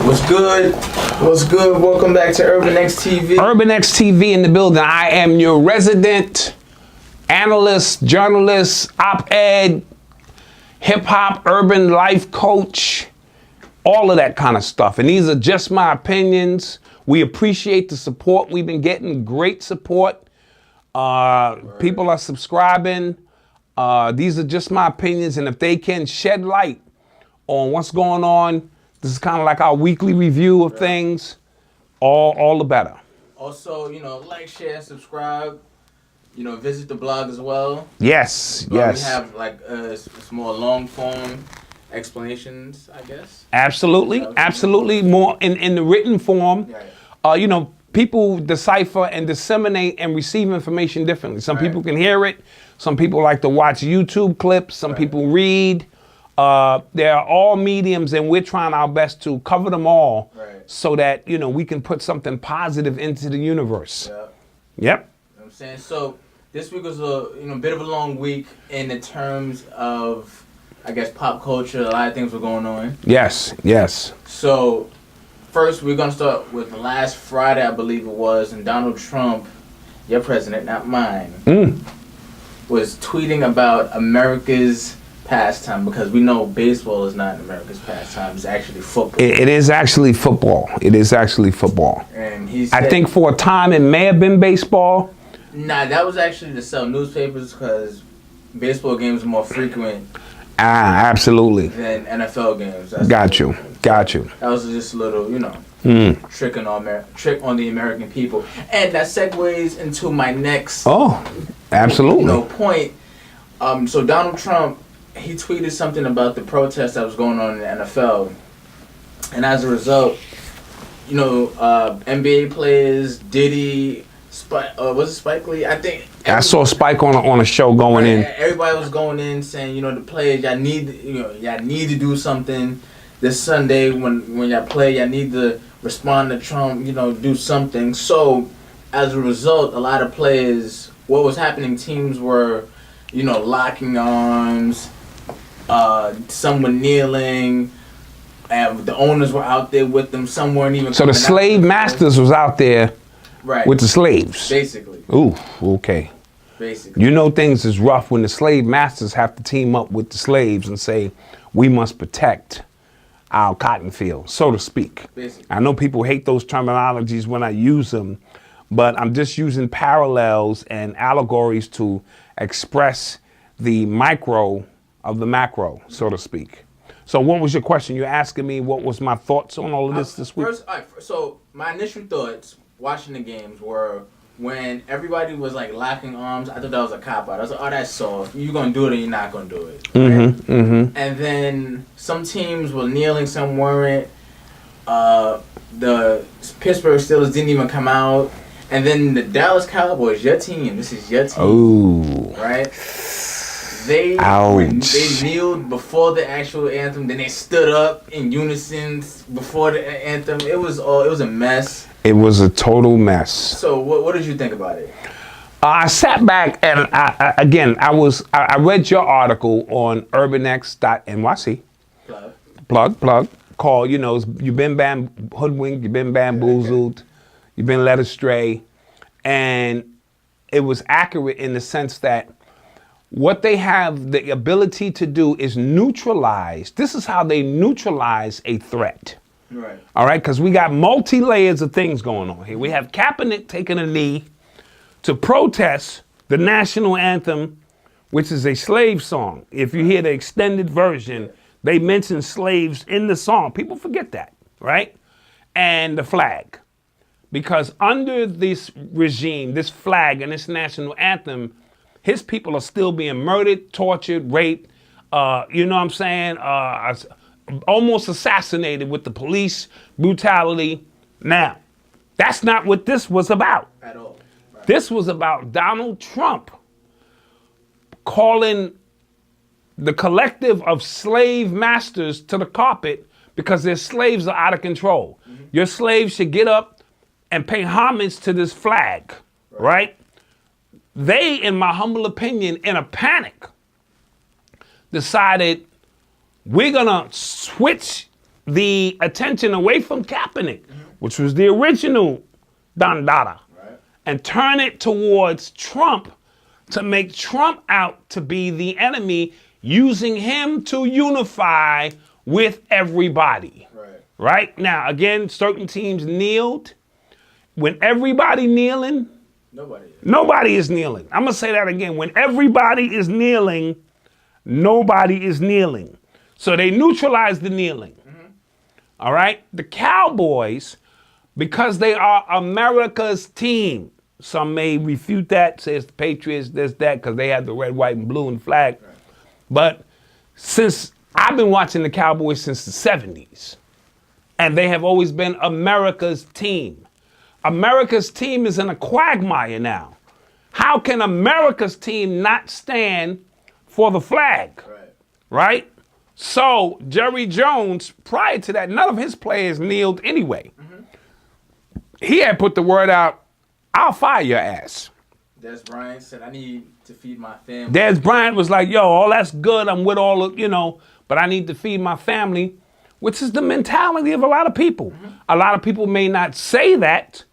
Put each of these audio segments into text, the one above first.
What's good? What's good? Welcome back to Urban X TV. Urban X TV in the building. I am your resident analyst, journalist, op-ed, hip-hop, urban life coach, all of that kind of stuff. And these are just my opinions. We appreciate the support. We've been getting great support. People are subscribing. These are just my opinions. And if they can shed light on what's going on, this is kind of like our weekly review of things. All the better. Also, like, share, subscribe. Visit the blog as well. Yes. We have like it's more long form explanations, I guess. Absolutely. More in the written form. Yeah. People decipher and disseminate and receive information differently. Some people can hear it. Some people like to watch YouTube clips. Some people read. There are all mediums, and we're trying our best to cover them all, so that we can put something positive into the universe. Yeah. Yep. You know what I'm saying? So this week was a bit of a long week in the terms of, I guess, pop culture. A lot of things were going on. Yes. So first, we're gonna start with last Friday, I believe it was, and Donald Trump, your president, not mine, was tweeting about America's pastime, because we know baseball is not America's pastime. It's actually football. It is actually football. And he said, I think for a time it may have been baseball. Nah, that was actually to sell newspapers, because baseball games are more frequent. Absolutely. Than NFL games. Got you. That was just a little, trick on the American people. And that segues into my next absolutely. Point. So Donald Trump, he tweeted something about the protest that was going on in the NFL. And as a result, NBA players, Diddy, was it Spike Lee? I think I saw Spike on a show going in. Everybody was going in saying, the players, y'all need to do something this Sunday when y'all play. Y'all need to respond to Trump. Do something. So as a result, a lot of players, what was happening? Teams were, locking arms. Some were kneeling. And the owners were out there with them. Some weren't even. So the slave masters was out there. Right. With the slaves. Basically. Ooh, okay. Basically. Things is rough when the slave masters have to team up with the slaves and say, we must protect our cotton field, so to speak. Basically. I know people hate those terminologies when I use them, but I'm just using parallels and allegories to express the micro of the macro, so to speak. So what was your question? You're asking me what was my thoughts on all of this week? So my initial thoughts watching the games were, when everybody was like locking arms, I thought that was a cop out. I was like, that's soft. You're going to do it or you're not going to do it. Right? And then some teams were kneeling, some weren't. The Pittsburgh Steelers didn't even come out. And then the Dallas Cowboys, your team, this is your team. Ooh. Right? They kneeled before the actual anthem, then they stood up in unison before the anthem. It was a mess. It was a total mess. So what did you think about it? I sat back and I read your article on urbanx.nyc. Plug. Call, you've been hoodwinked, you've been bamboozled, you've been led astray. And it was accurate in the sense that what they have the ability to do is neutralize. This is how they neutralize a threat. Right. All right, because we got multi-layers of things going on here. We have Kaepernick taking a knee to protest the national anthem, which is a slave song. If you hear the extended version, they mention slaves in the song. People forget that, right? And the flag. Because under this regime, this flag and this national anthem, his people are still being murdered, tortured, raped, almost assassinated with the police brutality. Now, that's not what this was about. At all. Right. This was about Donald Trump calling the collective of slave masters to the carpet because their slaves are out of control. Your slaves should get up and pay homage to this flag, right? They, in my humble opinion, in a panic, decided we're gonna switch the attention away from Kaepernick, which was the original Don Dada, and turn it towards Trump to make Trump out to be the enemy, using him to unify with everybody. Right? Now, again, certain teams kneeled. When everybody kneeling, nobody is kneeling. I'm going to say that again. When everybody is kneeling, nobody is kneeling. So they neutralize the kneeling. All right? The Cowboys, because they are America's team, some may refute that, says the Patriots, this, that, because they have the red, white, and blue and flag. But since I've been watching the Cowboys since the 70s, and they have always been America's team. America's team is in a quagmire now. How can America's team not stand for the flag? Right? So Jerry Jones, prior to that, none of his players kneeled anyway. He had put the word out, I'll fire your ass. Des Bryant said, I need to feed my family. Des Bryant was like, yo, all that's good. I'm with all of, but I need to feed my family, which is the mentality of a lot of people. A lot of people may not say that.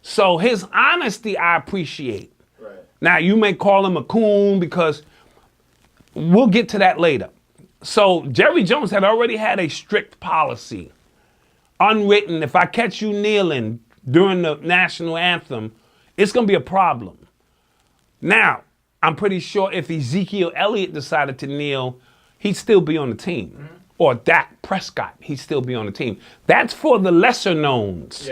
So his honesty, I appreciate. Now, you may call him a coon because we'll get to that later. So Jerry Jones had already had a strict policy, unwritten. If I catch you kneeling during the national anthem, it's going to be a problem. Now, I'm pretty sure if Ezekiel Elliott decided to kneel, he'd still be on the team. Or Dak Prescott, he'd still be on the team. That's for the lesser knowns.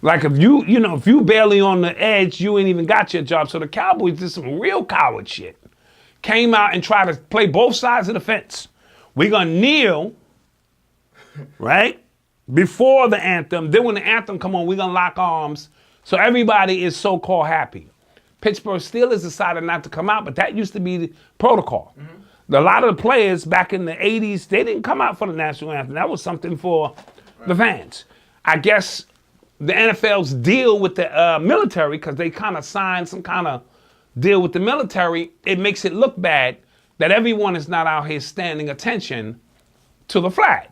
Like if if you barely on the edge, you ain't even got your job. So the Cowboys did some real coward shit. Came out and tried to play both sides of the fence. We're going to kneel, right, before the anthem. Then when the anthem come on, we're going to lock arms. So everybody is so-called happy. Pittsburgh Steelers decided not to come out, but that used to be the protocol. A lot of the players back in the 80s, they didn't come out for the national anthem. That was something for the fans. I guess the NFL's deal with the military, because they kind of signed some kind of deal with the military, it makes it look bad that everyone is not out here standing attention to the flag.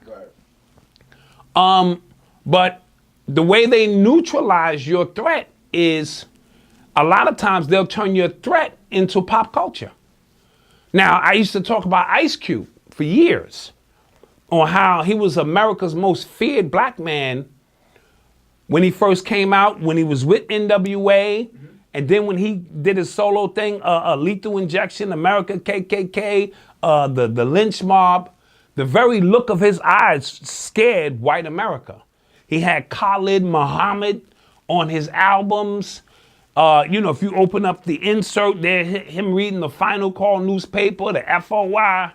But the way they neutralize your threat is a lot of times they'll turn your threat into pop culture. Now, I used to talk about Ice Cube for years on how he was America's most feared black man when he first came out, when he was with NWA, and then when he did his solo thing, Lethal Injection, America KKK, the lynch mob, the very look of his eyes scared white America. He had Khalid Muhammad on his albums. If you open up the insert, there him reading the Final Call newspaper, the FOI.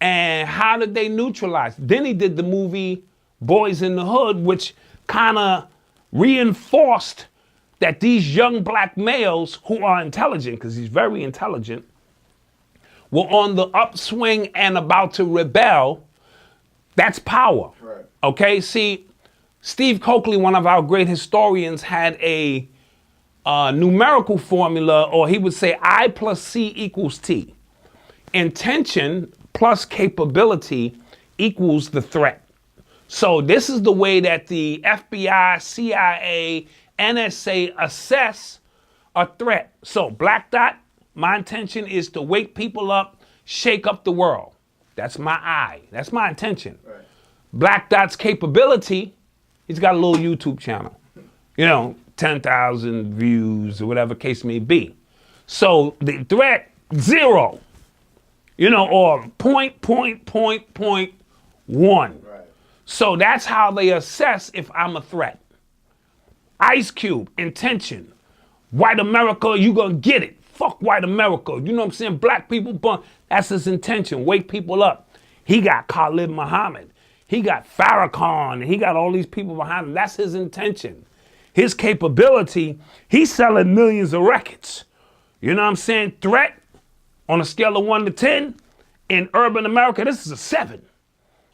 And how did they neutralize? Then he did the movie Boys in the Hood, which kind of reinforced that these young black males who are intelligent, because he's very intelligent, were on the upswing and about to rebel. That's power. Okay, see, Steve Coakley, one of our great historians, had a numerical formula, or he would say I plus C equals T. Intention plus capability equals the threat. So this is the way that the FBI, CIA, NSA assess a threat. So Black Dot, my intention is to wake people up, shake up the world. That's my I. That's my intention. Black Dot's capability, he's got a little YouTube channel. 10,000 views or whatever case may be. So the threat, 0. Or .1. So that's how they assess if I'm a threat. Ice Cube, intention. White America, you gonna get it. Fuck white America. You know what I'm saying? Black people, that's his intention. Wake people up. He got Khalid Muhammad. He got Farrakhan. He got all these people behind him. That's his intention. His capability, he's selling millions of records. You know what I'm saying? Threat, on a scale of 1 to 10, in urban America, this is a 7.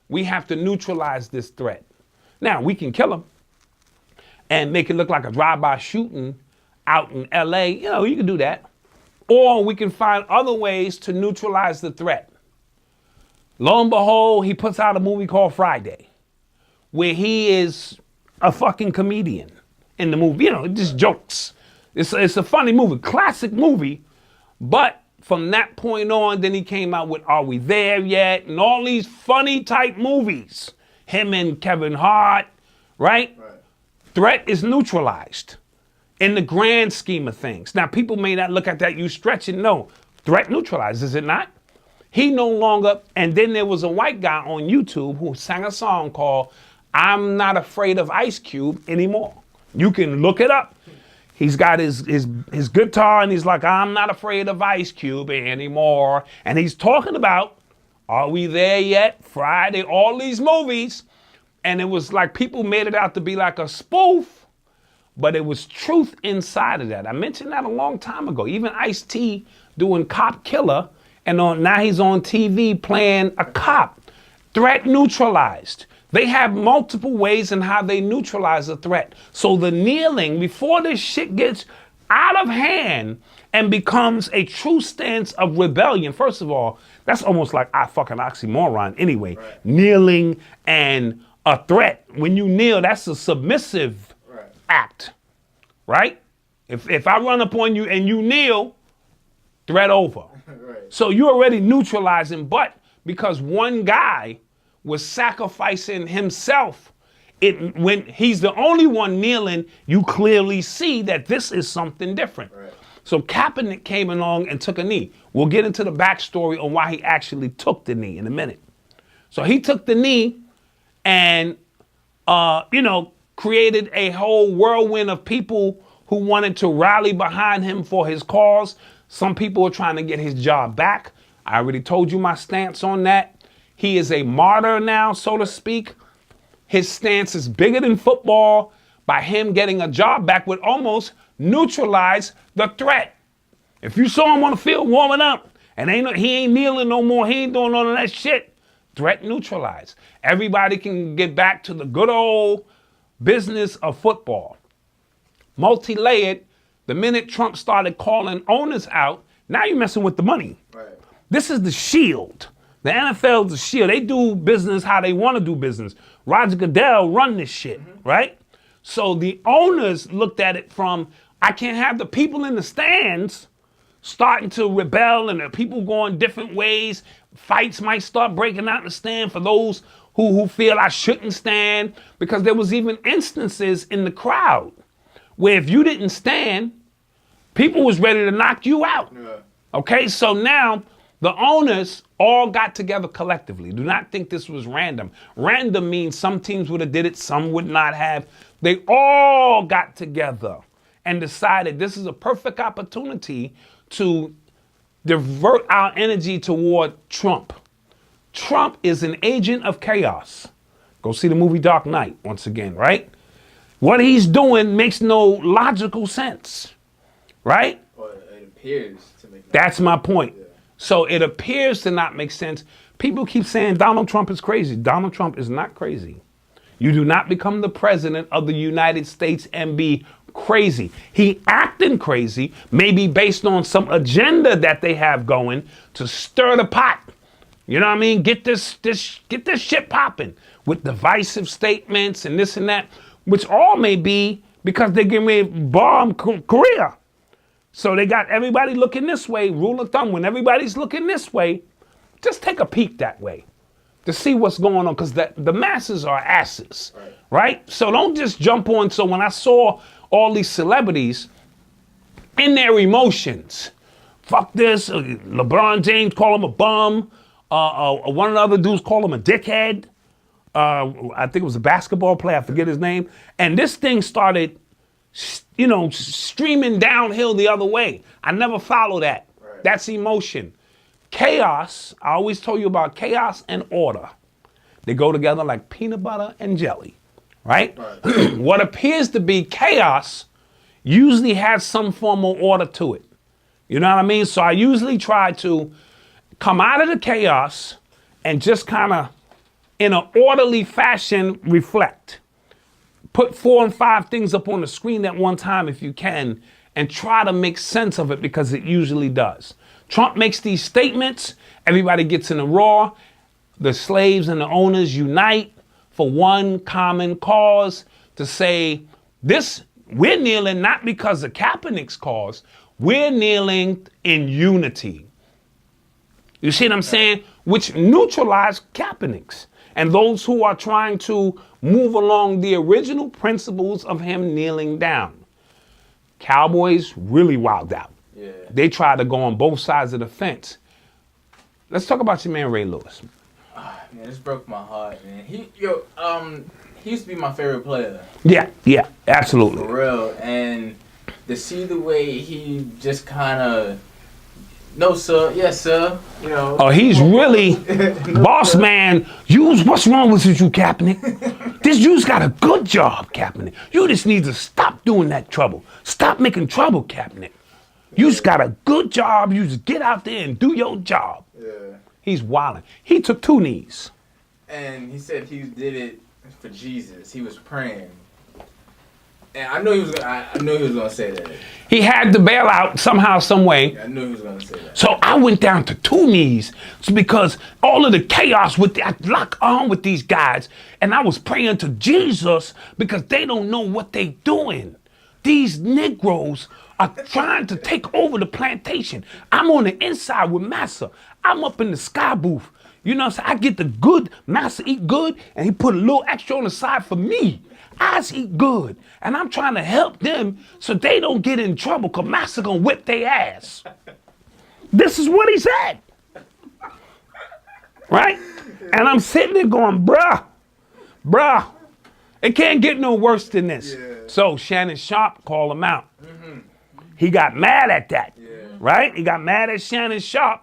We have to neutralize this threat. Now, we can kill him and make it look like a drive-by shooting out in LA. You can do that. Or we can find other ways to neutralize the threat. Lo and behold, he puts out a movie called Friday. where he is a fucking comedian in the movie. You know, just jokes. It's a funny movie, classic movie. But from that point on, then he came out with Are We There Yet? And all these funny type movies. Him and Kevin Hart, right? Threat is neutralized in the grand scheme of things. Now, people may not look at that, you stretch it. No, threat neutralized, is it not? He no longer, and then there was a white guy on YouTube who sang a song called I'm Not Afraid of Ice Cube Anymore. You can look it up. He's got his guitar and he's like, I'm not afraid of Ice Cube anymore. And he's talking about, Are We There Yet? Friday, all these movies. And it was like people made it out to be like a spoof, but it was truth inside of that. I mentioned that a long time ago. Even Ice-T doing Cop Killer, and now he's on TV playing a cop. Threat neutralized. They have multiple ways in how they neutralize a threat. So the kneeling, before this shit gets out of hand and becomes a true stance of rebellion, first of all, that's almost like a fucking oxymoron anyway. Right. Kneeling and a threat. When you kneel, that's a submissive act, right? If I run up on you and you kneel, threat over. Right. So you're already neutralizing, but because one guy was sacrificing himself, when he's the only one kneeling, you clearly see that this is something different. Right. So Kaepernick came along and took a knee. We'll get into the backstory on why he actually took the knee in a minute. So he took the knee and, created a whole whirlwind of people who wanted to rally behind him for his cause. Some people are trying to get his job back. I already told you my stance on that. He is a martyr now, so to speak. His stance is bigger than football. By him getting a job back would almost neutralize the threat. If you saw him on the field warming up and he ain't kneeling no more, he ain't doing none of that shit, threat neutralized. Everybody can get back to the good old business of football. Multi-layered, the minute Trump started calling owners out, now you're messing with the money. Right. This is the shield. The NFL is the shield. They do business how they want to do business. Roger Goodell run this shit, right? So the owners looked at it from, I can't have the people in the stands starting to rebel and the people going different ways. Fights might start breaking out in the stand for those who feel I shouldn't stand, because there was even instances in the crowd where if you didn't stand, people was ready to knock you out. Yeah. Okay, so now the owners all got together collectively. Do not think this was random. Random means some teams would have did it, some would not have. They all got together and decided this is a perfect opportunity to divert our energy toward Trump. Trump is an agent of chaos. Go see the movie Dark Knight once again, right? What he's doing makes no logical sense, right? Well, it appears to make sense. That's my point. Yeah. So it appears to not make sense. People keep saying Donald Trump is crazy. Donald Trump is not crazy. You do not become the president of the United States and be crazy. He acting crazy, maybe based on some agenda that they have going to stir the pot. You know what I mean? Get this shit popping with divisive statements and this and that, which all may be because they're getting ready to bomb Korea. So they got everybody looking this way. Rule of thumb, when everybody's looking this way, just take a peek that way to see what's going on, because the masses are asses, right? So don't just jump on. So when I saw all these celebrities in their emotions, fuck this, LeBron James call him a bum, one of the other dudes call him a dickhead, I think it was a basketball player, I forget his name, and this thing started streaming downhill the other way. I never follow that. Right. That's emotion. Chaos, I always told you about chaos and order. They go together like peanut butter and jelly, right? What appears to be chaos usually has some form of order to it. You know what I mean? So I usually try to come out of the chaos and just kind of, in an orderly fashion, reflect. Put 4 and 5 things up on the screen at one time if you can, and try to make sense of it, because it usually does. Trump makes these statements, everybody gets in a roar, the slaves and the owners unite for one common cause, to say this, we're kneeling not because of Kaepernick's cause, we're kneeling in unity. You see what I'm saying? Which neutralize Kaepernick's and those who are trying to move along the original principles of him kneeling down. Cowboys really wilded out. Yeah. They tried to go on both sides of the fence. Let's talk about your man Ray Lewis. Man, this broke my heart, man. He used to be my favorite player. Yeah, absolutely. For real. And to see the way he just kind of, no sir, yes sir, you know. Oh, he's really, boss man, what's wrong with you, Kaepernick? This you's got a good job, Kaepernick. You just need to stop doing that trouble. Stop making trouble, Kaepernick. You just got a good job. You just get out there and do your job. Yeah. He's wilding. He took 2 knees. And he said he did it for Jesus. He was praying. And I knew he was gonna say that. He had to bail out somehow, some way. I knew he was gonna say that. So I went down to 2 knees because all of the chaos I lock on with these guys, and I was praying to Jesus because they don't know what they doing. These Negroes are trying to take over the plantation. I'm on the inside with Massa. I'm up in the sky booth. You know what I'm saying? I get the good. Massa eat good, and he put a little extra on the side for me. I eat good, and I'm trying to help them so they don't get in trouble, because Massa gonna whip their ass. This is what he said. Right? And I'm sitting there going, bruh, it can't get no worse than this. Yeah. So Shannon Sharp called him out. He got mad at that, right? He got mad at Shannon Sharp,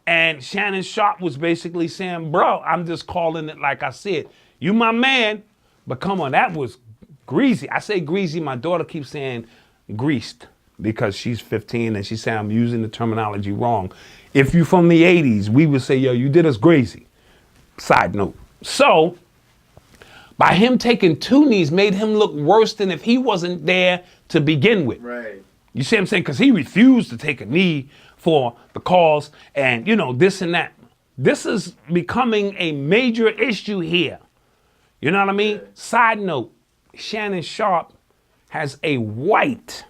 and Shannon Sharp was basically saying, bro, I'm just calling it like I said. You my man, but come on, that was greasy. I say greasy, my daughter keeps saying greased because she's 15 and she said I'm using the terminology wrong. If you from the 80s, we would say, yo, you did us greasy. Side note. So, by him taking 2 knees made him look worse than if he wasn't there to begin with. Right. You see what I'm saying? Because he refused to take a knee for the cause and, you know, this and that. This is becoming a major issue here. You know what I mean? Yeah. Side note, Shannon Sharp has a white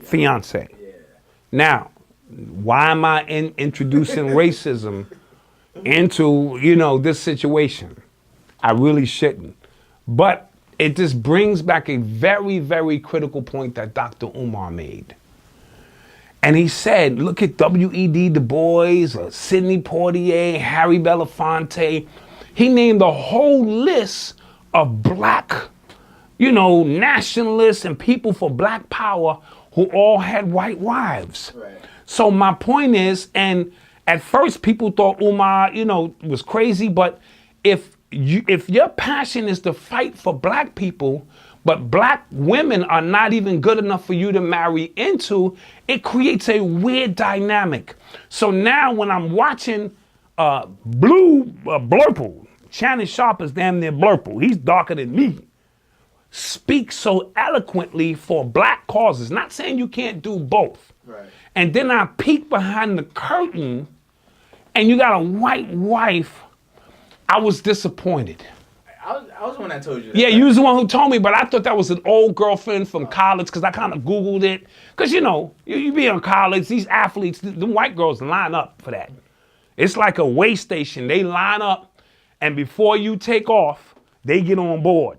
fiance. Yeah. Now, why am I introducing racism into, you know, this situation? I really shouldn't. But it just brings back a very, very critical point that Dr. Umar made. And he said, look at W.E.B. Du Bois, Sidney Poitier, Harry Belafonte. He named a whole list of black, you know, nationalists and people for black power who all had white wives. Right. So my point is, and at first people thought Umar, you know, was crazy, but if your passion is to fight for black people, but black women are not even good enough for you to marry into, it creates a weird dynamic. So now when I'm watching Blurple, Shannon Sharp is damn near Blurple, he's darker than me, speak so eloquently for black causes, not saying you can't do both. Right. And then I peek behind the curtain and you got a white wife, I was disappointed. I was the one that told you that. Yeah, you was the one who told me, but I thought that was an old girlfriend from college because I kind of Googled it. Because, you know, you be in college, these athletes, the white girls line up for that. It's like a way station. They line up, and before you take off, they get on board.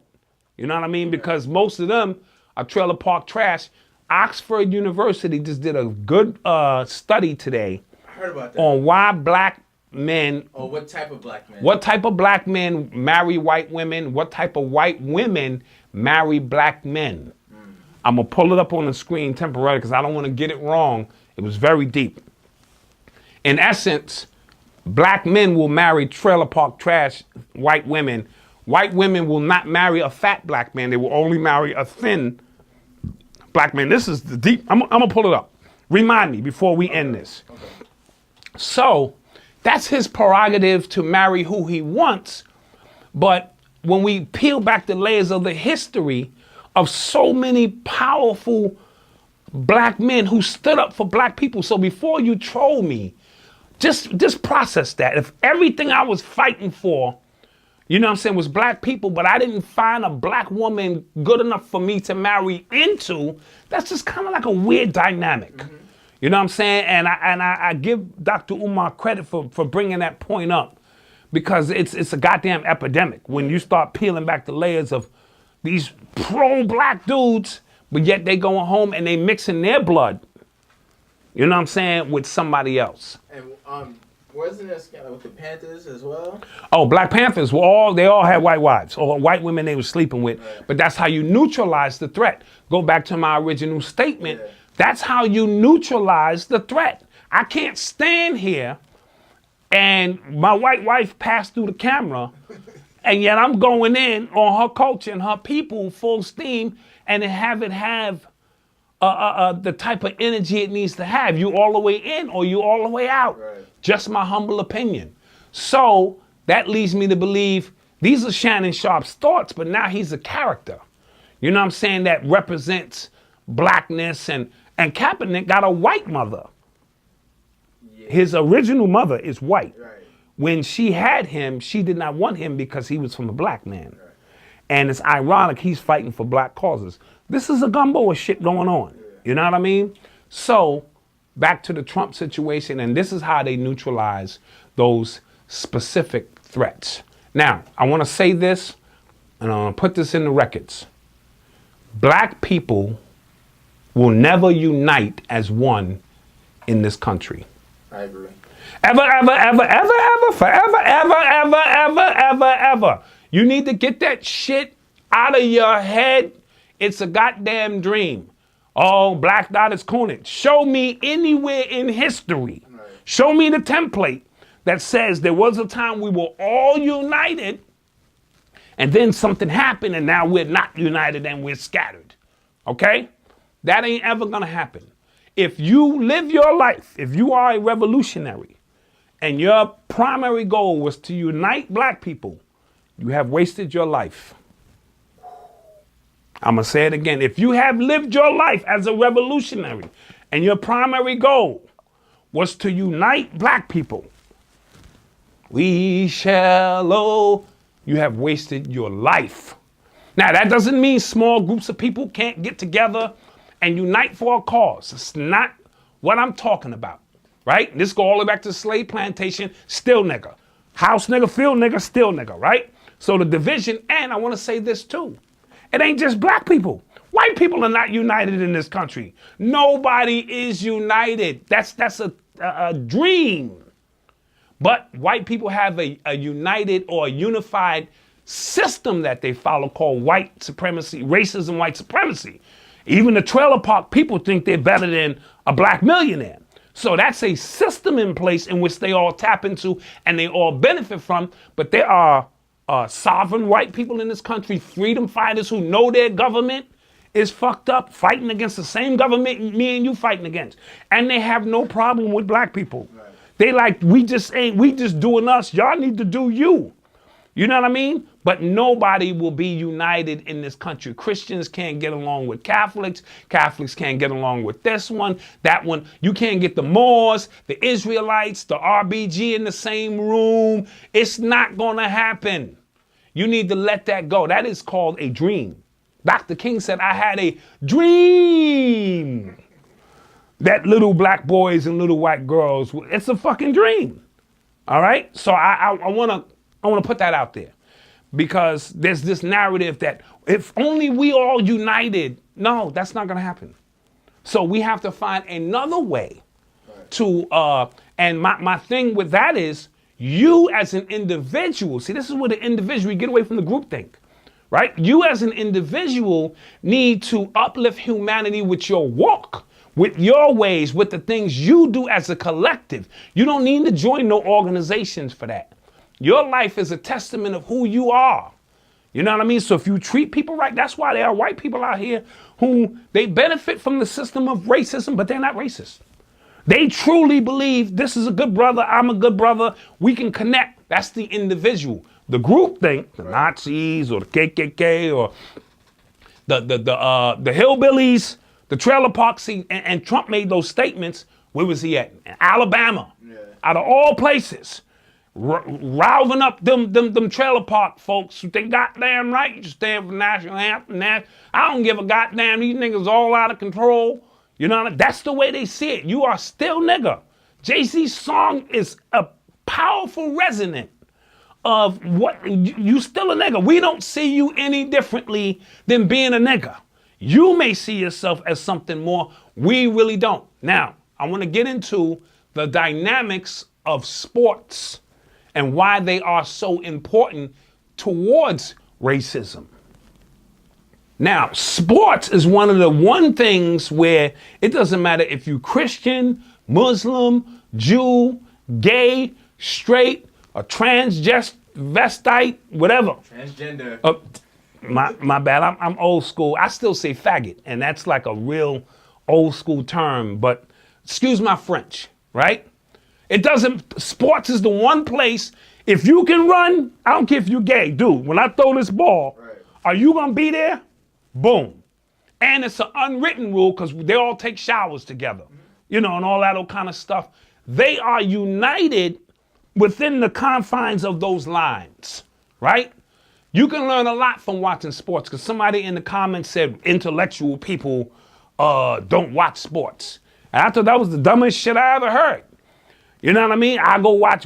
You know what I mean? Because most of them are trailer park trash. Oxford University just did a good study today I heard about that. on why black men, Or what type of black man? what type of black men marry white women, what type of white women marry black men. I'm going to pull it up on the screen temporarily because I don't want to get it wrong. It was very deep. In essence, black men will marry trailer park trash white women. White women will not marry a fat black man. They will only marry a thin black man. This is the deep. I'm going to pull it up. Remind me before we end this. Okay. So that's his prerogative to marry who he wants. But when we peel back the layers of the history of so many powerful black men who stood up for black people. So before you troll me, just process that. If everything I was fighting for, you know what I'm saying, was black people, but I didn't find a black woman good enough for me to marry into. That's just kind of like a weird dynamic. You know what I'm saying? And I give Dr. Umar credit for bringing that point up, because it's a goddamn epidemic when you start peeling back the layers of these pro-black dudes, but yet they going home and they mixing their blood, you know what I'm saying, with somebody else. And wasn't it scandal with the Panthers as well? Oh, Black Panthers they all had white wives or white women they were sleeping with. Right. But that's how you neutralize the threat. Go back to my original statement. Yeah. That's how you neutralize the threat. I can't stand here and my white wife passed through the camera and yet I'm going in on her culture and her people full steam and have it have the type of energy it needs to have. You all the way in or you all the way out. Right. Just my humble opinion. So that leads me to believe these are Shannon Sharp's thoughts, but now he's a character. You know what I'm saying? That represents blackness, and Kaepernick got a white mother. Yeah. His original mother is white. Right. When she had him, she did not want him because he was from a black man. Right. And it's ironic he's fighting for black causes. This is a gumbo of shit going on. Yeah. You know what I mean? So back to the Trump situation, and this is how they neutralize those specific threats. Now, I want to say this, and I'm going to put this in the records. Black people will never unite as one in this country. I agree. Ever, ever, ever, ever, ever, forever, ever, ever, ever, ever, ever. You need to get that shit out of your head. It's a goddamn dream. Oh, Black Dot is cooning. Show me anywhere in history. Right. Show me the template that says there was a time we were all united and then something happened and now we're not united and we're scattered. Okay? That ain't ever gonna happen. If you live your life, if you are a revolutionary and your primary goal was to unite black people, you have wasted your life. I'm going to say it again. If you have lived your life as a revolutionary and your primary goal was to unite black people, we shall you have wasted your life. Now, that doesn't mean small groups of people can't get together and unite for a cause. It's not what I'm talking about, right? This go all the way back to the slave plantation, still nigga. House nigga, field nigga, still nigga, right? So the division, and I want to say this too. It ain't just black people. White people are not united in this country. Nobody is united. That's a dream. But white people have a united or a unified system that they follow called white supremacy, racism, white supremacy. Even the trailer park people think they're better than a black millionaire. So that's a system in place in which they all tap into and they all benefit from. But there are sovereign white people in this country, freedom fighters who know their government is fucked up, fighting against the same government me and you fighting against. And they have no problem with black people. Right. They like, we just doing us. Y'all need to do you. You know what I mean? But nobody will be united in this country. Christians can't get along with Catholics. Catholics can't get along with this one, that one. You can't get the Moors, the Israelites, the RBG in the same room. It's not going to happen. You need to let that go. That is called a dream. Dr. King said, I had a dream that little black boys and little white girls, it's a fucking dream. All right? So I want to put that out there, because there's this narrative that if only we all united. No, that's not going to happen. So we have to find another way to, and my thing with that is you as an individual, see, this is where the individual, you get away from the groupthink, right? You as an individual need to uplift humanity with your walk, with your ways, with the things you do as a collective. You don't need to join no organizations for that. Your life is a testament of who you are. You know what I mean? So if you treat people right, that's why there are white people out here who they benefit from the system of racism, but they're not racist. They truly believe this is a good brother, I'm a good brother, we can connect. That's the individual. The group think, the Nazis or the KKK or the hillbillies, the trailer park scene, and Trump made those statements. Where was he at? In Alabama. Yeah. Out of all places. riling up them trailer park folks. They goddamn right. You stand for national anthem. I don't give a goddamn. These niggas all out of control. You know what I mean? That's the way they see it. You are still nigga. Jay-Z's song is a powerful resonant of what you still a nigga. We don't see you any differently than being a nigga. You may see yourself as something more. We really don't. Now, I want to get into the dynamics of sports and why they are so important towards racism. Now, sports is one of the things where it doesn't matter if you're Christian, Muslim, Jew, gay, straight, a transvestite, whatever. Transgender. My bad. I'm old school. I still say faggot, and that's like a real old school term. But excuse my French, right? It doesn't. Sports is the one place. If you can run, I don't care if you're gay, dude. When I throw this ball, right, are you gonna be there? Boom. And it's an unwritten rule because they all take showers together, you know, and all that old kind of stuff. They are united within the confines of those lines, right? You can learn a lot from watching sports because somebody in the comments said intellectual people don't watch sports. And I thought that was the dumbest shit I ever heard. You know what I mean?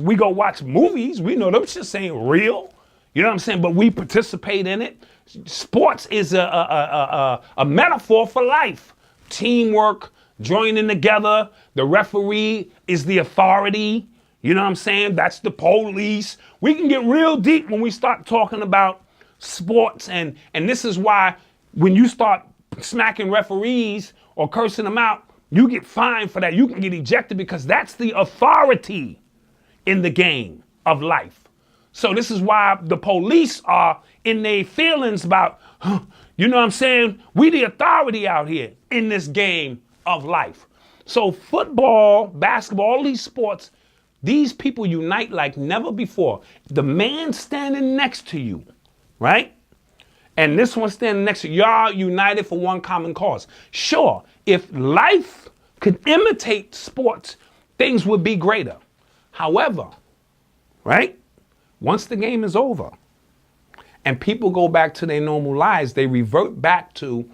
We go watch movies. We know them shit ain't real. You know what I'm saying? But we participate in it. Sports is a metaphor for life. Teamwork, joining together. The referee is the authority. You know what I'm saying? That's the police. We can get real deep when we start talking about sports. And this is why when you start smacking referees or cursing them out, you get fined for that. You can get ejected because that's the authority in the game of life. So this is why the police are in their feelings about, you know what I'm saying? We the authority out here in this game of life. So football, basketball, all these sports, these people unite like never before. The man standing next to you, right? And this one standing next to you, y'all united for one common cause. Sure, if life could imitate sports, things would be greater. However, right? Once the game is over and people go back to their normal lives, they revert back to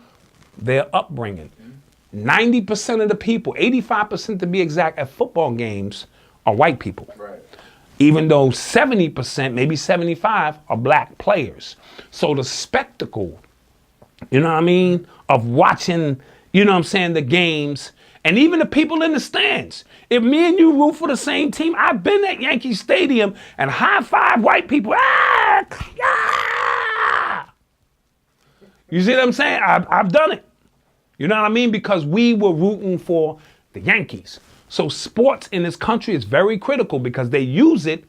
their upbringing. 90% of the people, 85% to be exact, at football games are white people. Right. Even though 70%, maybe 75 are black players. So the spectacle, you know what I mean, of watching, you know what I'm saying, the games, and even the people in the stands. If me and you root for the same team, I've been at Yankee Stadium and high-five white people. You see what I'm saying? I've done it. You know what I mean? Because we were rooting for the Yankees. So sports in this country is very critical because they use it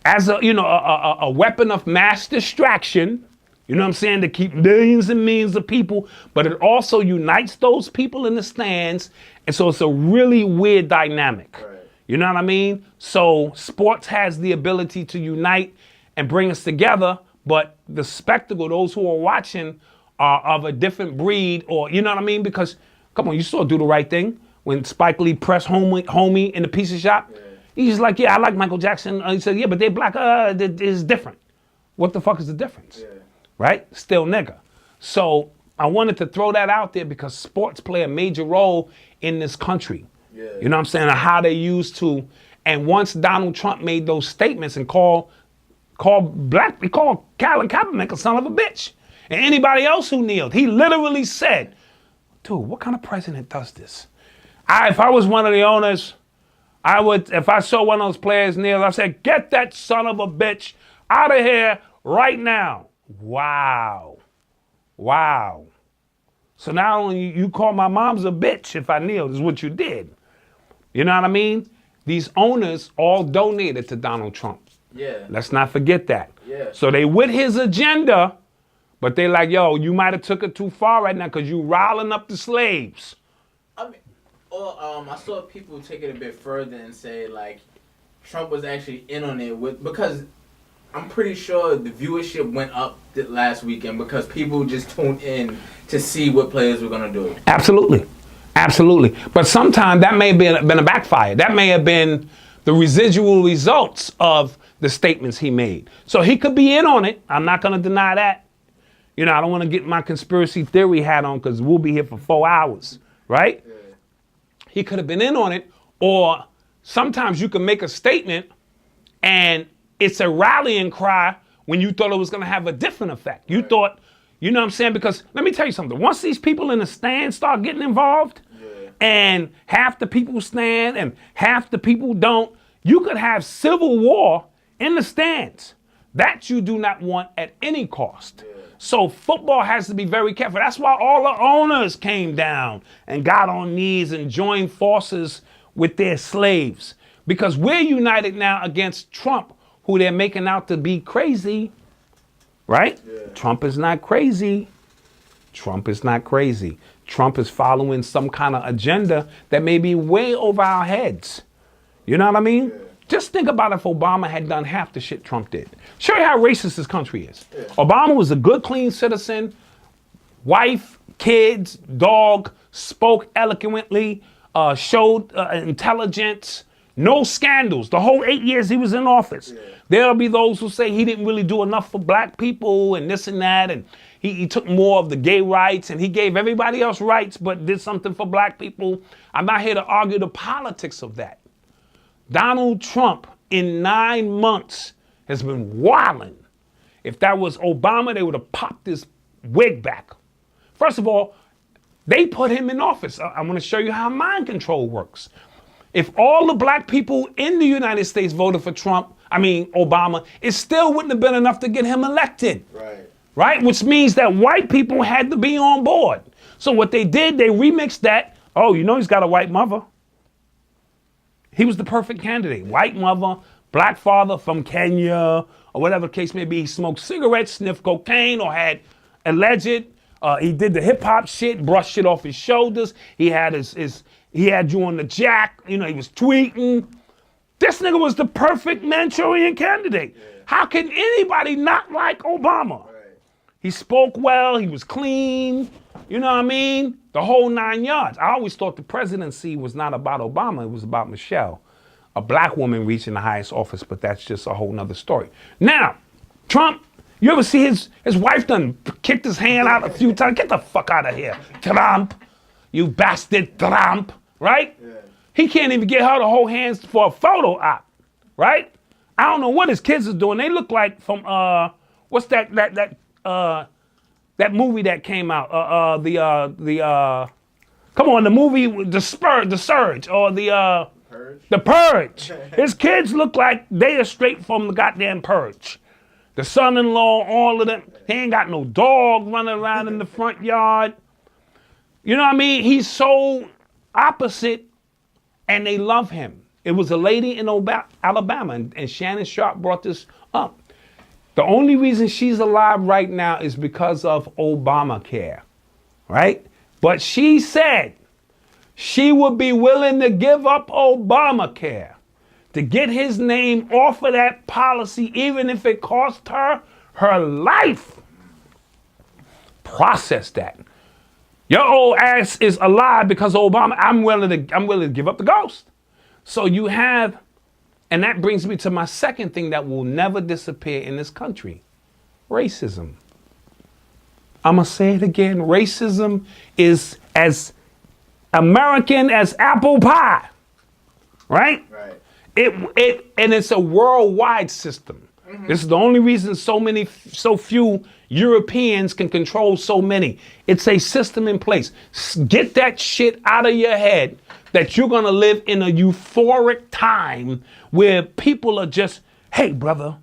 as a weapon of mass distraction. You know what I'm saying? To keep millions and millions of people, but it also unites those people in the stands. And so it's a really weird dynamic. Right. You know what I mean? So sports has the ability to unite and bring us together, but the spectacle, those who are watching are of a different breed, or, you know what I mean? Because, come on, you saw Do the Right Thing when Spike Lee pressed homie in the pizza shop. Yeah. He's like, yeah, I like Michael Jackson. He said, yeah, but they black, it's different. What the fuck is the difference? Yeah. Right? Still nigga. So I wanted to throw that out there because sports play a major role in this country. Yeah. You know what I'm saying? And how they used to. And once Donald Trump made those statements and called Colin Kaepernick a son of a bitch. And anybody else who kneeled, he literally said, dude, what kind of president does this? If I was one of the owners, I would, if I saw one of those players kneel, I said, get that son of a bitch out of here right now. Wow. So not only you call my mom's a bitch if I kneel, is what you did. You know what I mean? These owners all donated to Donald Trump. Yeah. Let's not forget that. Yeah. So they with his agenda, but they like, yo, you might have took it too far right now because you riling up the slaves. I mean, I saw people take it a bit further and say like Trump was actually in on it because I'm pretty sure the viewership went up last weekend because people just tuned in to see what players were going to do. Absolutely. But sometimes that may have been a backfire. That may have been the residual results of the statements he made. So he could be in on it. I'm not going to deny that. You know, I don't want to get my conspiracy theory hat on because we'll be here for 4 hours, right? Yeah. He could have been in on it, or sometimes you can make a statement and it's a rallying cry when you thought it was going to have a different effect. You thought, you know what I'm saying? Because let me tell you something. Once these people in the stand start getting involved, and half the people stand and half the people don't, you could have civil war in the stands. That you do not want at any cost. So football has to be very careful. That's why all the owners came down and got on knees and joined forces with their slaves. Because we're united now against Trump, who they're making out to be crazy, right? Yeah. Trump is not crazy. Trump is not crazy. Trump is following some kind of agenda that may be way over our heads. You know what I mean? Yeah. Just think about if Obama had done half the shit Trump did. Show you how racist this country is. Yeah. Obama was a good, clean citizen, wife, kids, dog, spoke eloquently, showed intelligence, no scandals. The whole 8 years he was in office. Yeah. There'll be those who say he didn't really do enough for black people and this and that, and he took more of the gay rights and he gave everybody else rights but did something for black people. I'm not here to argue the politics of that. Donald Trump in 9 months has been wilding. If that was Obama, they would have popped his wig back. First of all, they put him in office. I'm going to show you how mind control works. If all the black people in the United States voted for Obama, it still wouldn't have been enough to get him elected. Right? Which means that white people had to be on board. So what they did, they remixed that. Oh, you know he's got a white mother. He was the perfect candidate. White mother, black father from Kenya, or whatever the case may be. He smoked cigarettes, sniffed cocaine, or had alleged. He did the hip hop shit, brushed shit off his shoulders. He had he had you on the jack. You know, he was tweeting. This nigga was the perfect Manchurian candidate. Yeah. How can anybody not like Obama? Right. He spoke well. He was clean. You know what I mean? The whole 9 yards. I always thought the presidency was not about Obama. It was about Michelle, a black woman reaching the highest office, but that's just a whole nother story. Now, Trump, you ever see his wife done kicked his hand out a few times? Get the fuck out of here, Trump. You bastard Trump, right? Yeah. He can't even get her to hold hands for a photo op, right? I don't know what his kids is doing. They look like from, what's that movie that came out? Come on, the movie, The Surge, or The Purge. His kids look like they are straight from the goddamn Purge. The son-in-law, all of them. He ain't got no dog running around in the front yard. You know what I mean? He's so opposite, and they love him. It was a lady in Alabama, and Shannon Sharp brought this up. The only reason she's alive right now is because of Obamacare, right? But she said she would be willing to give up Obamacare to get his name off of that policy, even if it cost her her life. Process that. Your old ass is alive because of Obama. I'm willing to give up the ghost. So you have, and that brings me to my second thing that will never disappear in this country: racism. I'm going to say it again. Racism is as American as apple pie, right? Right. And it's a worldwide system. Mm-hmm. This is the only reason so few Europeans can control so many. It's a system in place. Get that shit out of your head that you're going to live in a euphoric time where people are just, hey, brother.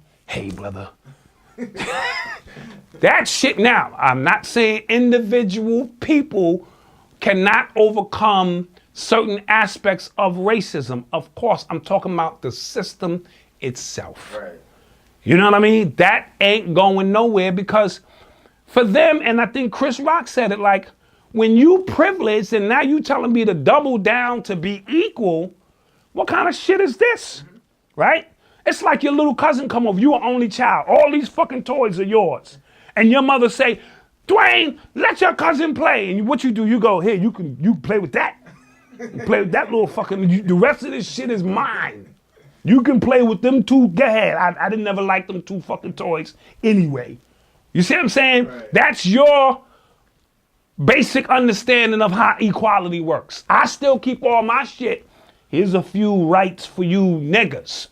That shit. Now, I'm not saying individual people cannot overcome certain aspects of racism. Of course, I'm talking about the system itself. Right. You know what I mean? That ain't going nowhere, because for them, and I think Chris Rock said it, like, when you privileged and now you telling me to double down to be equal, what kind of shit is this? Mm-hmm. Right? It's like your little cousin come over, you an only child, all these fucking toys are yours. And your mother say, Dwayne, let your cousin play. And what you do, you go, here, you play with that. You play with that little fucking, the rest of this shit is mine. You can play with them two. Go ahead. I didn't never like them two fucking toys anyway. You see what I'm saying? Right. That's your basic understanding of how equality works. I still keep all my shit. Here's a few rights for you niggas.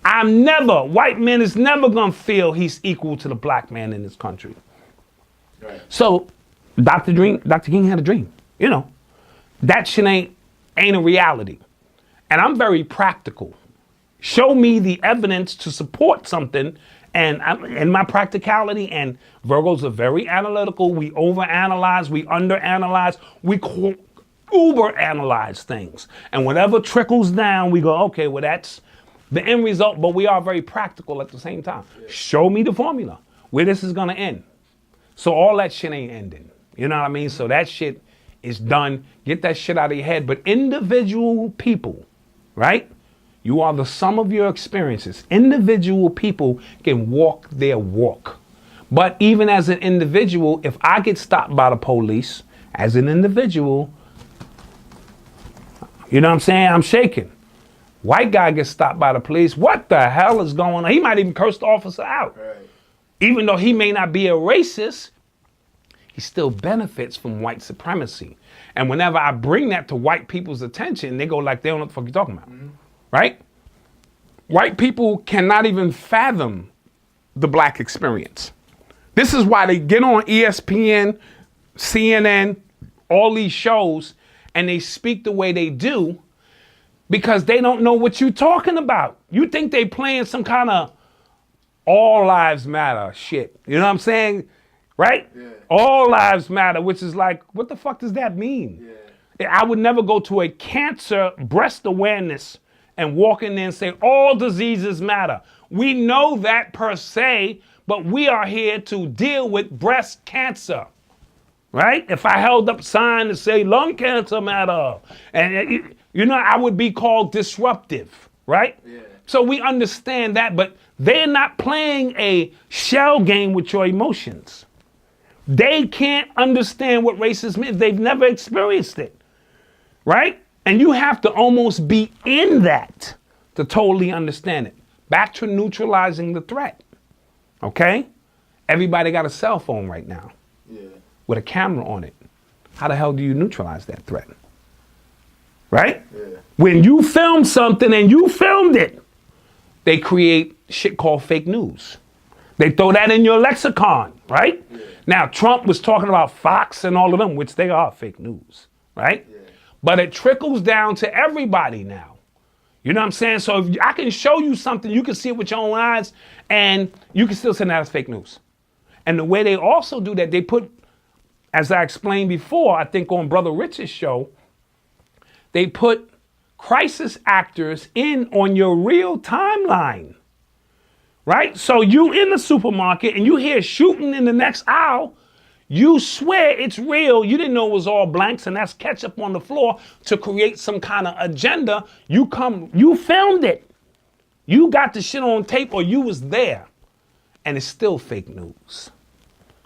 White man is never gonna feel he's equal to the black man in this country. Right. So Dr. King had a dream. You know, that shit ain't a reality. And I'm very practical. Show me the evidence to support something, and in my practicality, and Virgos are very analytical. We overanalyze, we underanalyze, we uber-analyze things. And whatever trickles down, we go, okay, well, that's the end result, but we are very practical at the same time. Yeah. Show me the formula, where this is gonna end. So all that shit ain't ending. You know what I mean? So that shit is done. Get that shit out of your head. But individual people, right? You are the sum of your experiences. Individual people can walk their walk. But even as an individual, if I get stopped by the police, as an individual, you know what I'm saying? I'm shaking. White guy gets stopped by the police. What the hell is going on? He might even curse the officer out. Right. Even though he may not be a racist, he still benefits from white supremacy. And whenever I bring that to white people's attention, they go like, they don't know what the fuck you're talking about. Mm-hmm. Right? White people cannot even fathom the black experience. This is why they get on ESPN, CNN, all these shows, and they speak the way they do because they don't know what you're talking about. You think they playing some kind of all lives matter shit. You know what I'm saying? Right? Yeah. All lives matter, which is like, what the fuck does that mean? Yeah. I would never go to a cancer breast awareness and walk in there and say, all diseases matter. We know that per se, but we are here to deal with breast cancer, right? If I held up a sign to say lung cancer matter, and you know, I would be called disruptive, right? Yeah. So we understand that, but they're not playing a shell game with your emotions. They can't understand what racism is. They've never experienced it, right? And you have to almost be in that to totally understand it. Back to neutralizing the threat, okay? Everybody got a cell phone right now with a camera on it. How the hell do you neutralize that threat? Right? Yeah. When you film something and you filmed it, they create shit called fake news. They throw that in your lexicon, right? Yeah. Now, Trump was talking about Fox and all of them, which they are fake news, right? Yeah. But it trickles down to everybody now. You know what I'm saying? So if I can show you something, you can see it with your own eyes, and you can still say that as fake news. And the way they also do that, they put, as I explained before, I think on Brother Rich's show, they put crisis actors in on your real timeline, right? So you in the supermarket and you hear shooting in the next aisle, you swear it's real. You didn't know it was all blanks and that's ketchup on the floor to create some kind of agenda. You filmed it. You got the shit on tape or you was there, and it's still fake news,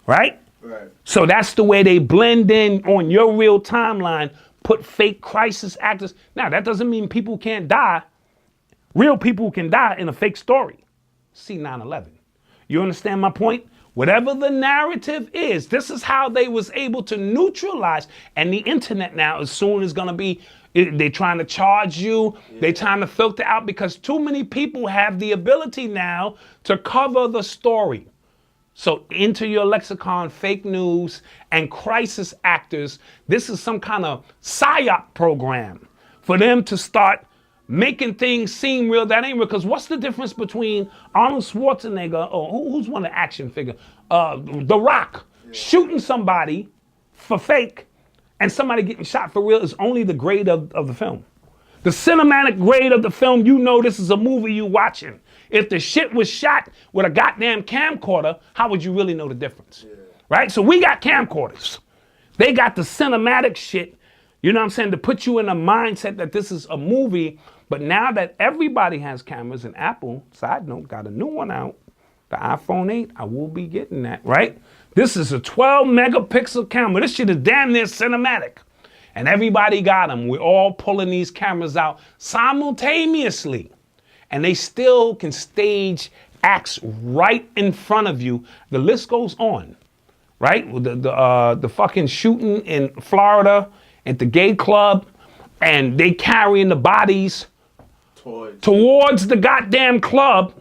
right? Right. So that's the way they blend in on your real timeline, put fake crisis actors. Now, that doesn't mean people can't die. Real people can die in a fake story. See 9/11. You understand my point? Whatever the narrative is, this is how they was able to neutralize. And the internet now as soon is going to be, they're trying to charge you. Yeah. They're trying to filter out because too many people have the ability now to cover the story. So into your lexicon, fake news and crisis actors. This is some kind of PSYOP program for them to start making things seem real that ain't real. Because what's the difference between Arnold Schwarzenegger or who's one of the action figure? The Rock shooting somebody for fake and somebody getting shot for real is only the grade of the film. The cinematic grade of the film, you know this is a movie you watching. If the shit was shot with a goddamn camcorder, how would you really know the difference? Yeah. Right? So we got camcorders. They got the cinematic shit, you know what I'm saying, to put you in a mindset that this is a movie. But now that everybody has cameras, and Apple, side note, got a new one out, the iPhone 8, I will be getting that, right? This is a 12 megapixel camera. This shit is damn near cinematic. And everybody got them. We're all pulling these cameras out simultaneously. and they still can stage acts right in front of you. The list goes on, right? The fucking shooting in Florida at the gay club, and they carrying the bodies towards the goddamn club.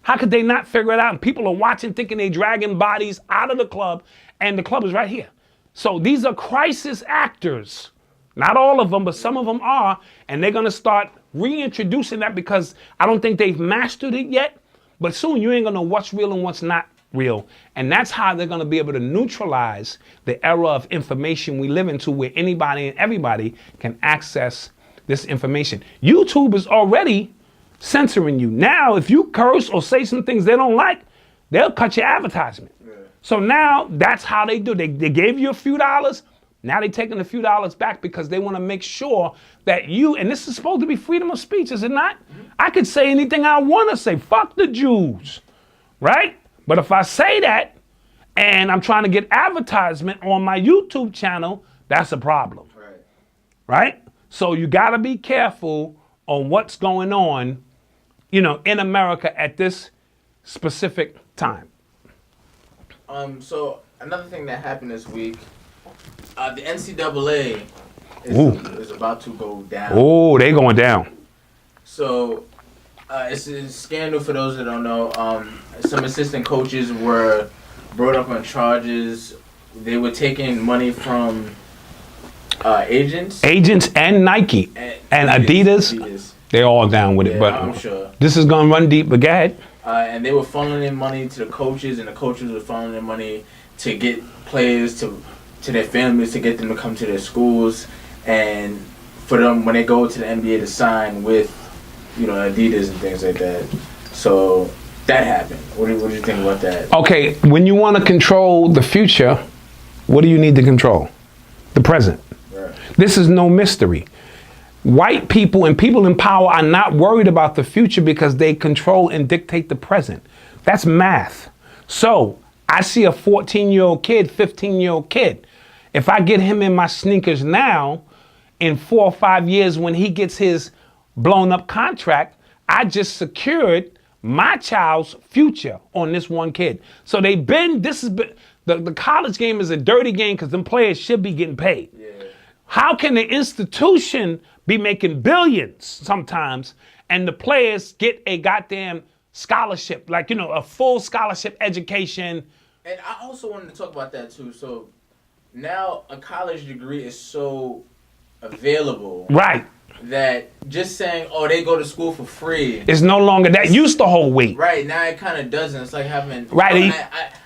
How could they not figure it out? And people are watching, thinking they dragging bodies out of the club, and the club is right here. So these are crisis actors. Not all of them, but some of them are, and they're gonna start reintroducing that because I don't think they've mastered it yet, but soon you ain't gonna know what's real and what's not real. And that's how they're gonna be able to neutralize the era of information we live into, where anybody and everybody can access this information. YouTube is already censoring you. Now, if you curse or say some things they don't like, they'll cut your advertisement. Yeah. So now that's how they do. They gave you a few dollars. Now they're taking a few dollars back because they want to make sure that you, and this is supposed to be freedom of speech, is it not? Mm-hmm. I could say anything I want to say. Fuck the Jews, right? But if I say that and I'm trying to get advertisement on my YouTube channel, that's a problem, right? So you got to be careful on what's going on, in America at this specific time. So another thing that happened this week, the NCAA is about to go down. Oh, they going down. So it's a scandal for those that don't know. Some assistant coaches were brought up on charges. They were taking money from agents and Nike and Adidas. They're all down with it, but I'm sure this is gonna run deep. But go ahead. And they were funneling in money to the coaches, and the coaches were funneling in money to get players to their families, to get them to come to their schools, and for them when they go to the NBA to sign with, Adidas and things like that. So that happened. What do you think about that? Okay, when you want to control the future, what do you need to control? The present. Right. This is no mystery. White people and people in power are not worried about the future because they control and dictate the present. That's math. So I see a 14-year-old kid, 15-year-old kid. If I get him in my sneakers now, in 4 or 5 years when he gets his blown up contract, I just secured my child's future on this one kid. So the college game is a dirty game because them players should be getting paid. Yeah. How can the institution be making billions sometimes and the players get a goddamn scholarship, a full scholarship education? And I also wanted to talk about that too. So now a college degree is so available. Right. That just saying, they go to school for free. It's no longer, that used to hold weight. Right, now it kind of doesn't. It's like having... Right.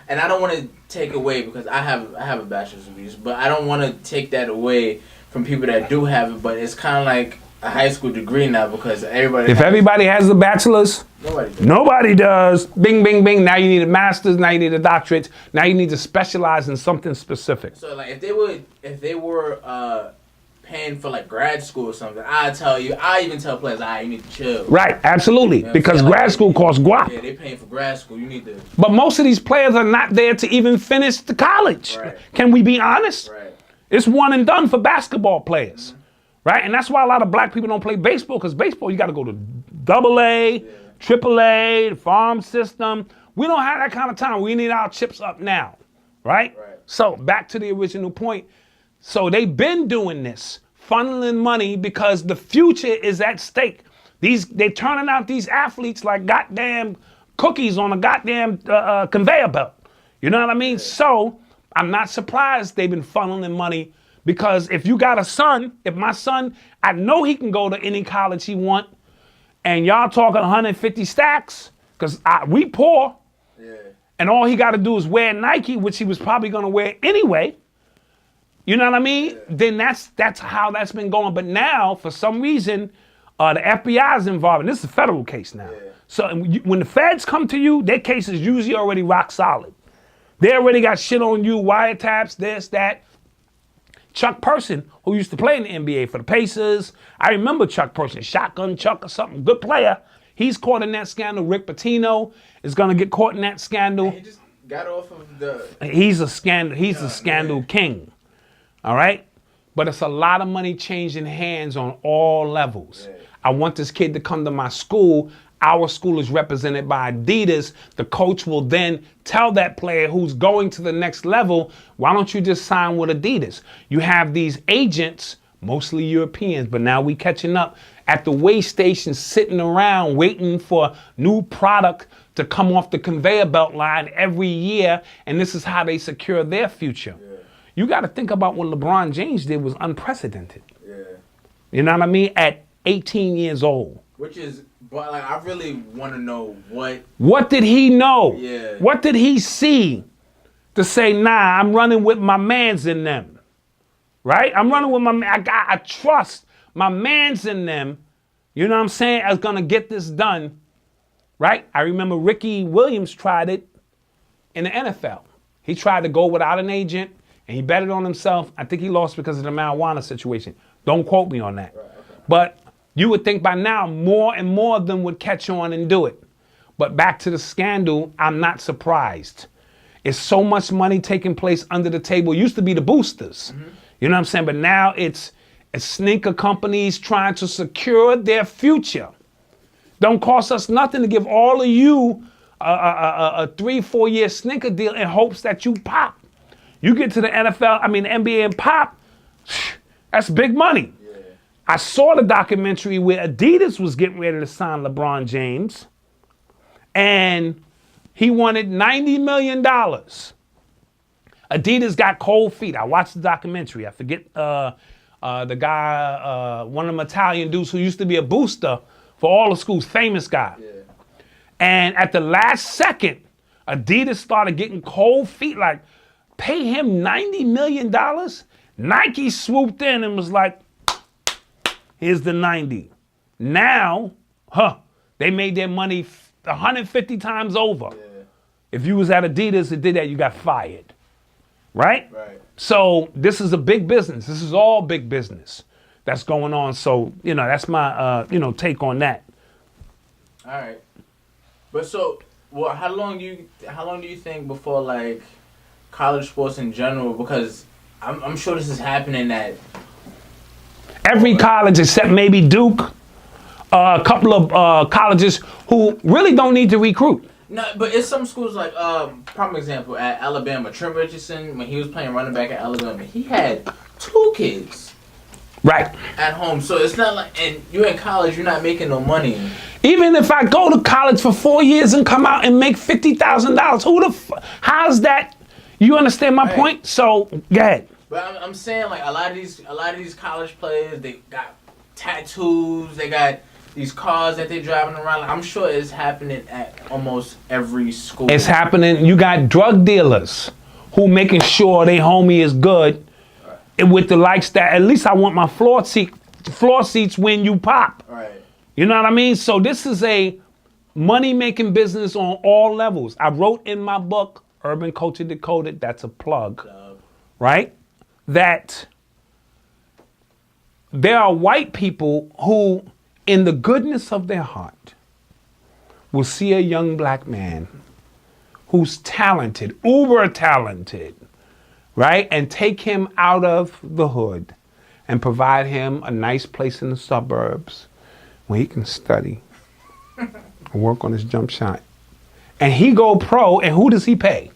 And I don't want to take away, because I have a bachelor's degree, but I don't want to take that away from people that do have it, but it's kind of like a high school degree now because everybody... If everybody has a bachelor's, nobody does. Bing, bing, bing. Now you need a master's, now you need a doctorate, now you need to specialize in something specific. So like if they were paying for like grad school or something, I even tell players, you need to chill. Right, absolutely, because grad school costs guap. Yeah, they paying for grad school, you need to... But most of these players are not there to even finish the college. Right. Can we be honest? Right. It's one and done for basketball players, right? And that's why a lot of black people don't play baseball, because baseball, you got to go to AA, AAA, the farm system. We don't have that kind of time. We need our chips up now, right? So back to the original point. So they've been doing this, funneling money because the future is at stake. They're turning out these athletes like goddamn cookies on a goddamn conveyor belt. You know what I mean? So I'm not surprised they've been funneling money, because if you got a son, if my son, I know he can go to any college he want, and y'all talking 150 stacks, because we poor, and all he got to do is wear Nike, which he was probably going to wear anyway. You know what I mean? Yeah. Then that's how that's been going. But now, for some reason, the FBI is involved, and this is a federal case now. Yeah. So when the feds come to you, their case is usually already rock solid. They already got shit on you, wiretaps, this, that. Chuck Person, who used to play in the NBA for the Pacers, I remember Chuck Person, Shotgun Chuck or something, good player. He's caught in that scandal. Rick Pitino is going to get caught in that scandal. He just got off of the... He's a scandal. He's a scandal king. All right? But it's a lot of money changing hands on all levels. Yeah. I want this kid to come to my school. our school is represented by Adidas, the coach will then tell that player who's going to the next level, why don't you just sign with Adidas? You have these agents, mostly Europeans, but now we catching up at the weigh station, sitting around waiting for new product to come off the conveyor belt line every year, and this is how they secure their future. Yeah. You got to think about what LeBron James did was unprecedented. Yeah. You know what I mean? At 18 years old. Which is, but like, I really want to know what. What did he know? Yeah. What did he see to say, nah, I'm running with my mans in them, right? I'm running with my man. I trust my mans in them. You know what I'm saying? I was gonna get this done, right? I remember Ricky Williams tried it in the NFL. He tried to go without an agent, and he betted on himself. I think he lost because of the marijuana situation. Don't quote me on that. Right, okay. But you would think by now more and more of them would catch on and do it. But back to the scandal, I'm not surprised. It's so much money taking place under the table. It used to be the boosters. Mm-hmm. You know what I'm saying? But now it's sneaker companies trying to secure their future. Don't cost us nothing to give all of you a 3-4 year sneaker deal in hopes that you pop. You get to the NFL, the NBA and pop, that's big money. Yeah. I saw the documentary where Adidas was getting ready to sign LeBron James, and he wanted $90 million. Adidas got cold feet. I watched the documentary. I forget the guy, one of them Italian dudes who used to be a booster for all the schools, famous guy. Yeah. And at the last second, Adidas started getting cold feet, like, pay him $90 million? Nike swooped in and was like, here's the 90. Now, they made their money 150 times over. Yeah. If you was at Adidas and did that, you got fired. Right? Right. So this is a big business. This is all big business that's going on. So, that's my, take on that. All right. But so, well, how long do you think before, like, college sports in general, because I'm sure this is happening at every college except maybe Duke, a couple of colleges who really don't need to recruit. No, but it's some schools like, prime example, at Alabama, Trent Richardson, when he was playing running back at Alabama, he had 2 kids. Right. At home. So it's not like, and you're in college, you're not making no money. Even if I go to college for 4 years and come out and make $50,000, how's that? You understand my point? So, go ahead. But I'm saying, like, a lot of these college players, they got tattoos, they got these cars that they're driving around. Like, I'm sure it's happening at almost every school. It's happening. You got drug dealers who making sure they homie is good, right, with the likes that, at least I want my floor seats when you pop. Right. You know what I mean? So this is a money-making business on all levels. I wrote in my book, Urban Culture Decoded, that's a plug, right? That there are white people who, in the goodness of their heart, will see a young black man who's talented, uber talented, right? And take him out of the hood and provide him a nice place in the suburbs where he can study and work on his jump shot. And he go pro, and who does he pay?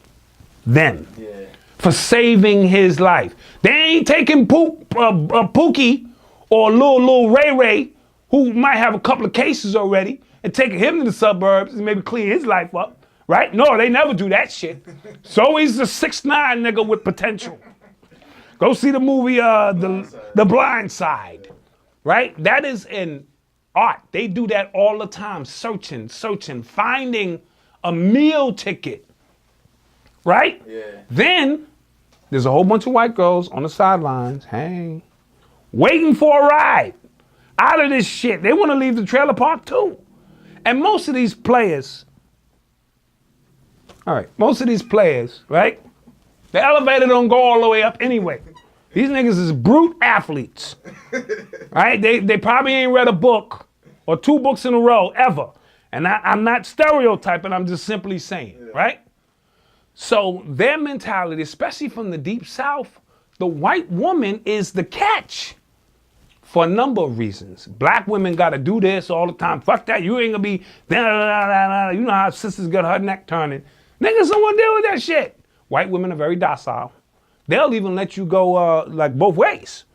Them. Yeah. For saving his life. They ain't taking Pookie or Lil Ray Ray, who might have a couple of cases already, and taking him to the suburbs and maybe clean his life up. Right? No, they never do that shit. So he's a 6'9" nigga with potential. Go see the movie The Blind Side. Right? That is an art. They do that all the time. Searching, finding a meal ticket. Right? Yeah. Then there's a whole bunch of white girls on the sidelines, hey, waiting for a ride out of this shit. They want to leave the trailer park too. And most of these players, right, the elevator don't go all the way up anyway. These niggas is brute athletes, right? They probably ain't read a book or 2 books in a row ever. And I'm not stereotyping, I'm just simply saying, right? So their mentality, especially from the deep south, the white woman is the catch for a number of reasons. Black women got to do this all the time. Fuck that. You ain't going to be... You know how sisters get her neck turning. Niggas don't want to deal with that shit. White women are very docile. They'll even let you go like both ways.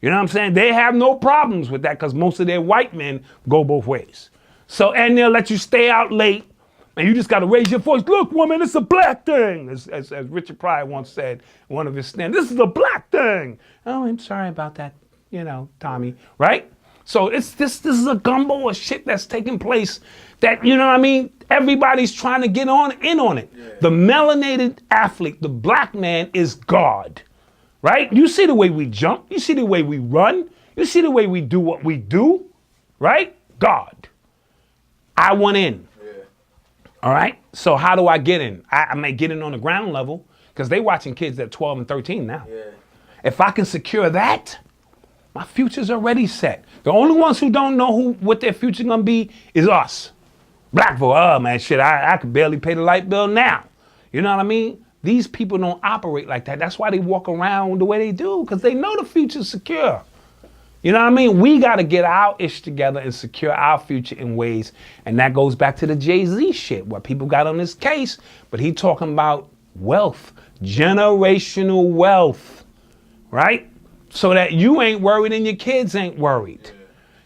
You know what I'm saying? They have no problems with that because most of their white men go both ways. So, and they'll let you stay out late and you just got to raise your voice. Look, woman, it's a black thing. As Richard Pryor once said in one of his stands, this is a black thing. Oh, I'm sorry about that, you know, Tommy, right? So this is a gumbo of shit that's taking place that, you know what I mean? Everybody's trying to get in on it. Yeah. The melanated athlete, the black man is God, right? You see the way we jump. You see the way we run. You see the way we do what we do, right? God. I want in. Yeah. All right? So how do I get in? I may get in on the ground level because they watching kids at 12 and 13 now. Yeah. If I can secure that, my future's already set. The only ones who don't know what their future gonna be is us. Black folk, oh man, shit, I could barely pay the light bill now. You know what I mean? These people don't operate like that. That's why they walk around the way they do, because they know the future's secure. You know what I mean? We gotta get our ish together and secure our future in ways, and that goes back to the Jay-Z shit, where people got on this case, but he talking about wealth, generational wealth, right? So that you ain't worried and your kids ain't worried. Yeah.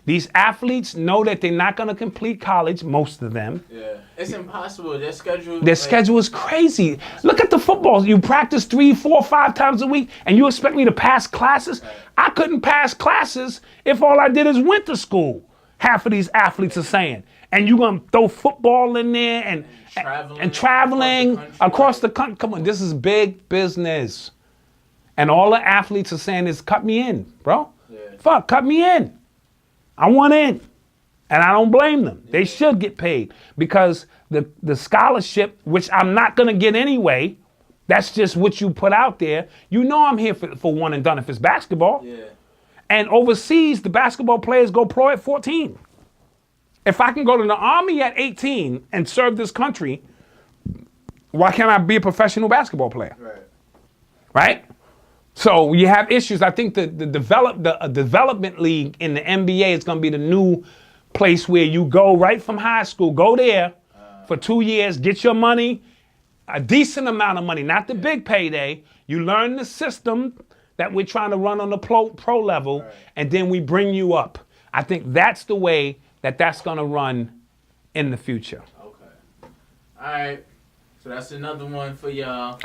These athletes know that they're not going to complete college, most of them. Yeah, it's impossible. Their schedule is crazy. Look at the football. You practice 3, 4, 5 times a week, and you expect me to pass classes? Right. I couldn't pass classes if all I did is went to school. Half of these athletes are saying. And you're going to throw football in there and traveling across the country. Come on, this is big business. And all the athletes are saying is, cut me in, bro. Yeah. Fuck, cut me in. I want in. And I don't blame them. Yeah. They should get paid because the scholarship, which I'm not going to get anyway, that's just what you put out there. You know I'm here for one and done if it's basketball. Yeah. And overseas, the basketball players go pro at 14. If I can go to the Army at 18 and serve this country, why can't I be a professional basketball player? Right? Right? So you have issues. I think the development league in the NBA is going to be the new place where you go right from high school, go there for 2 years, get your money, a decent amount of money, not the big payday. You learn the system that we're trying to run on the pro level, right, and then we bring you up. I think that's the way that's going to run in the future. Okay. All right. So that's another one for y'all.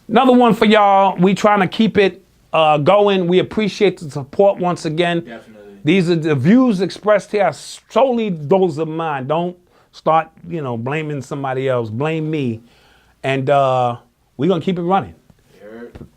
Another one for y'all. We trying to keep it going. We appreciate the support once again. Definitely. These are the views expressed here are solely those of mine. Don't start, blaming somebody else. Blame me. And we're going to keep it running.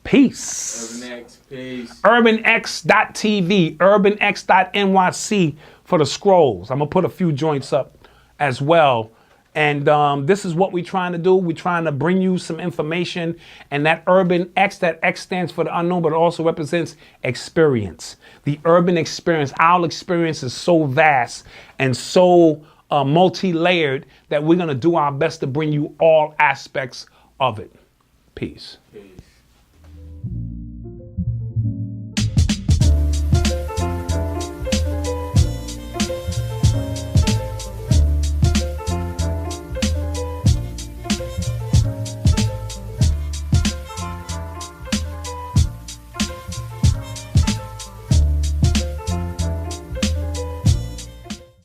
Peace. Urban X, peace. UrbanX.tv, UrbanX.nyc for the scrolls. I'm going to put a few joints up as well. And this is what we're trying to do. We're trying to bring you some information. And that Urban X, that X stands for the unknown, but it also represents experience. The urban experience, our experience is so vast and so multi-layered that we're going to do our best to bring you all aspects of it. Peace. Peace.